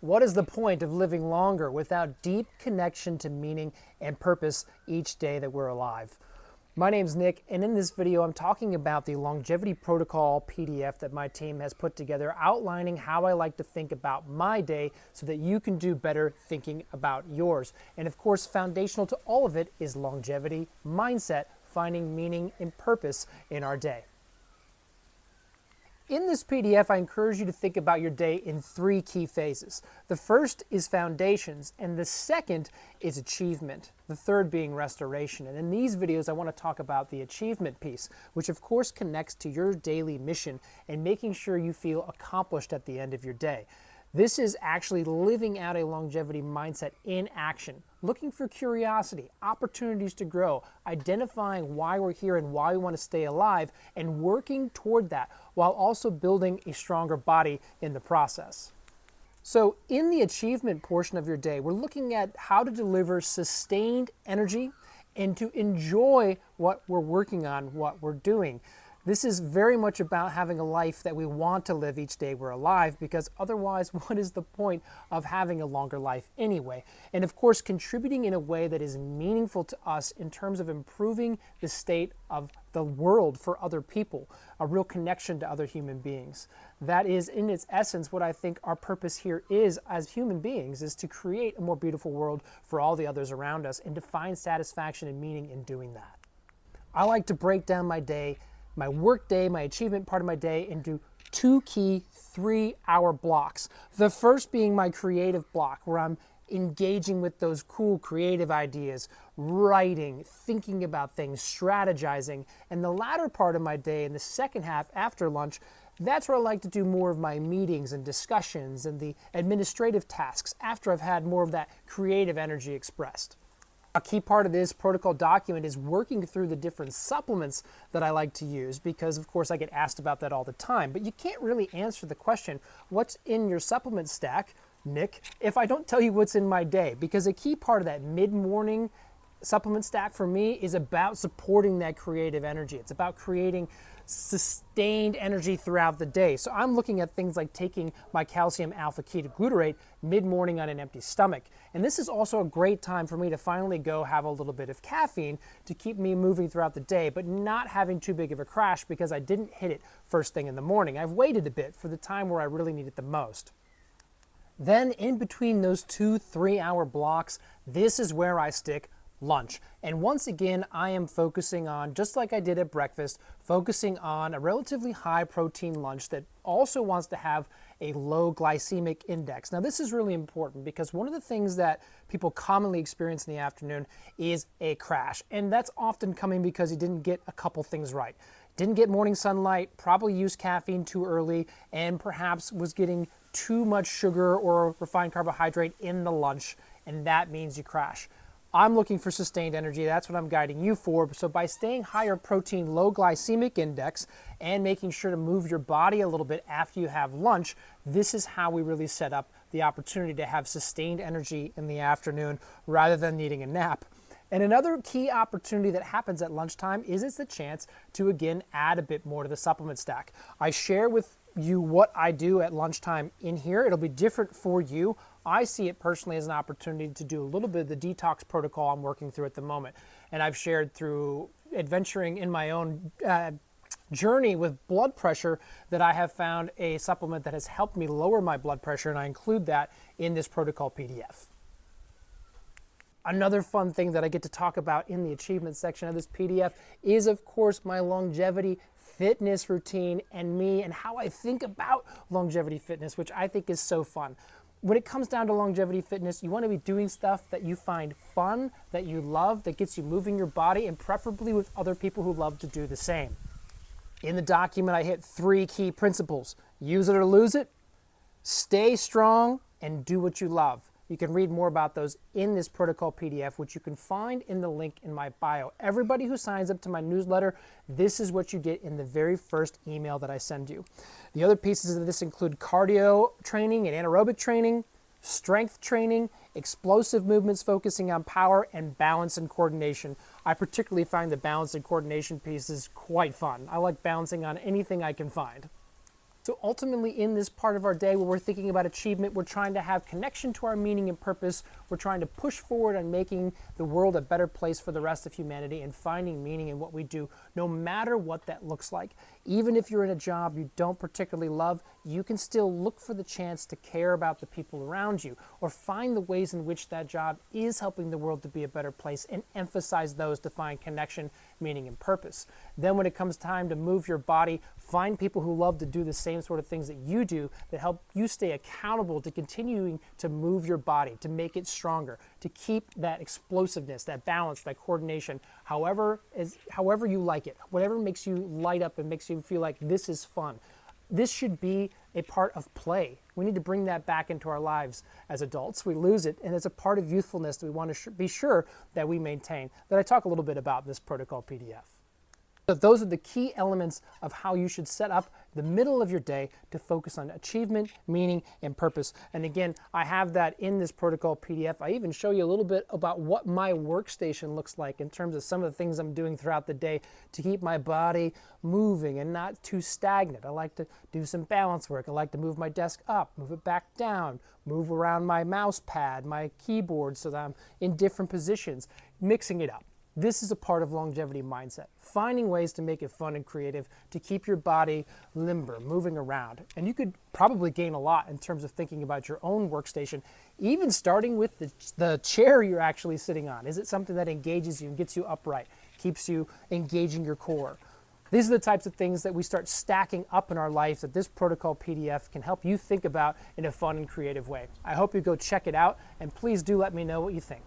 What is the point of living longer without deep connection to meaning and purpose each day that we're alive? My name's Nick, and in this video I'm talking about the Longevity Protocol PDF that my team has put together, outlining how I like to think about my day so that you can do better thinking about yours. And of course, foundational to all of it is longevity mindset, finding meaning and purpose in our day. In this PDF, I encourage you to think about your day in three key phases. The first is foundations, and the second is achievement, the third being restoration. And in these videos, I want to talk about the achievement piece, which of course connects to your daily mission and making sure you feel accomplished at the end of your day. This is actually living out a longevity mindset in action, looking for curiosity, opportunities to grow, identifying why we're here and why we want to stay alive, and working toward that while also building a stronger body in the process. So in the achievement portion of your day, we're looking at how to deliver sustained energy and to enjoy what we're working on, what we're doing. This is very much about having a life that we want to live each day we're alive, because otherwise, what is the point of having a longer life anyway? And of course, contributing in a way that is meaningful to us in terms of improving the state of the world for other people, a real connection to other human beings. That is, in its essence, what I think our purpose here is as human beings, is to create a more beautiful world for all the others around us and to find satisfaction and meaning in doing that. I like to break down my day, my work day, my achievement part of my day, into two key 3-hour blocks. The first being my creative block, where I'm engaging with those cool creative ideas, writing, thinking about things, strategizing. And the latter part of my day, in the second half after lunch, that's where I like to do more of my meetings and discussions and the administrative tasks after I've had more of that creative energy expressed. A key part of this protocol document is working through the different supplements that I like to use, because of course I get asked about that all the time. But you can't really answer the question, what's in your supplement stack, Nick, if I don't tell you what's in my day. Because a key part of that mid-morning supplement stack for me is about supporting that creative energy. It's about creating sustained energy throughout the day. So I'm looking at things like taking my calcium alpha ketoglutarate mid-morning on an empty stomach. And this is also a great time for me to finally go have a little bit of caffeine to keep me moving throughout the day, but not having too big of a crash because I didn't hit it first thing in the morning. I've waited a bit for the time where I really need it the most. Then in between those 2 3-hour blocks, this is where I stick lunch. And once again, I am focusing on, just like I did at breakfast, focusing on a relatively high protein lunch that also wants to have a low glycemic index. Now this is really important because one of the things that people commonly experience in the afternoon is a crash. And that's often coming because you didn't get a couple things right. Didn't get morning sunlight, probably used caffeine too early, and perhaps was getting too much sugar or refined carbohydrate in the lunch, and that means you crash. I'm looking for sustained energy. That's what I'm guiding you for. So by staying higher protein, low glycemic index, and making sure to move your body a little bit after you have lunch, this is how we really set up the opportunity to have sustained energy in the afternoon rather than needing a nap. And another key opportunity that happens at lunchtime is it's the chance to, again, add a bit more to the supplement stack. I share with you what I do at lunchtime in here. It'll be different for you. I see it personally as an opportunity to do a little bit of the detox protocol I'm working through at the moment. And I've shared through adventuring in my own journey with blood pressure that I have found a supplement that has helped me lower my blood pressure, and I include that in this protocol PDF. Another fun thing that I get to talk about in the achievement section of this PDF is, of course, my longevity fitness routine and me and how I think about longevity fitness, which I think is so fun. When it comes down to longevity fitness, you want to be doing stuff that you find fun, that you love, that gets you moving your body, and preferably with other people who love to do the same. In the document, I hit 3 key principles: use it or lose it, stay strong, and do what you love. You can read more about those in this protocol PDF, which you can find in the link in my bio. Everybody who signs up to my newsletter, this is what you get in the very first email that I send you. The other pieces of this include cardio training and anaerobic training, strength training, explosive movements focusing on power, and balance and coordination. I particularly find the balance and coordination pieces quite fun. I like balancing on anything I can find. So ultimately, in this part of our day where we're thinking about achievement, we're trying to have connection to our meaning and purpose. We're trying to push forward on making the world a better place for the rest of humanity and finding meaning in what we do, no matter what that looks like. Even if you're in a job you don't particularly love, you can still look for the chance to care about the people around you or find the ways in which that job is helping the world to be a better place and emphasize those to find connection, meaning, and purpose. Then when it comes time to move your body, find people who love to do the same sort of things that you do that help you stay accountable to continuing to move your body, to make it stronger, to keep that explosiveness, that balance, that coordination, however you like it, whatever makes you light up and makes you feel like this is fun. This should be a part of play. We need to bring that back into our lives as adults. We lose it, and it's a part of youthfulness that we want to be sure that we maintain, that I talk a little bit about in this protocol PDF. So those are the key elements of how you should set up the middle of your day to focus on achievement, meaning, and purpose. And again, I have that in this protocol PDF. I even show you a little bit about what my workstation looks like in terms of some of the things I'm doing throughout the day to keep my body moving and not too stagnant. I like to do some balance work. I like to move my desk up, move it back down, move around my mouse pad, my keyboard so that I'm in different positions, mixing it up. This is a part of longevity mindset, finding ways to make it fun and creative, to keep your body limber, moving around. And you could probably gain a lot in terms of thinking about your own workstation, even starting with the chair you're actually sitting on. Is it something that engages you and gets you upright, keeps you engaging your core? These are the types of things that we start stacking up in our life that this protocol PDF can help you think about in a fun and creative way. I hope you go check it out, and please do let me know what you think.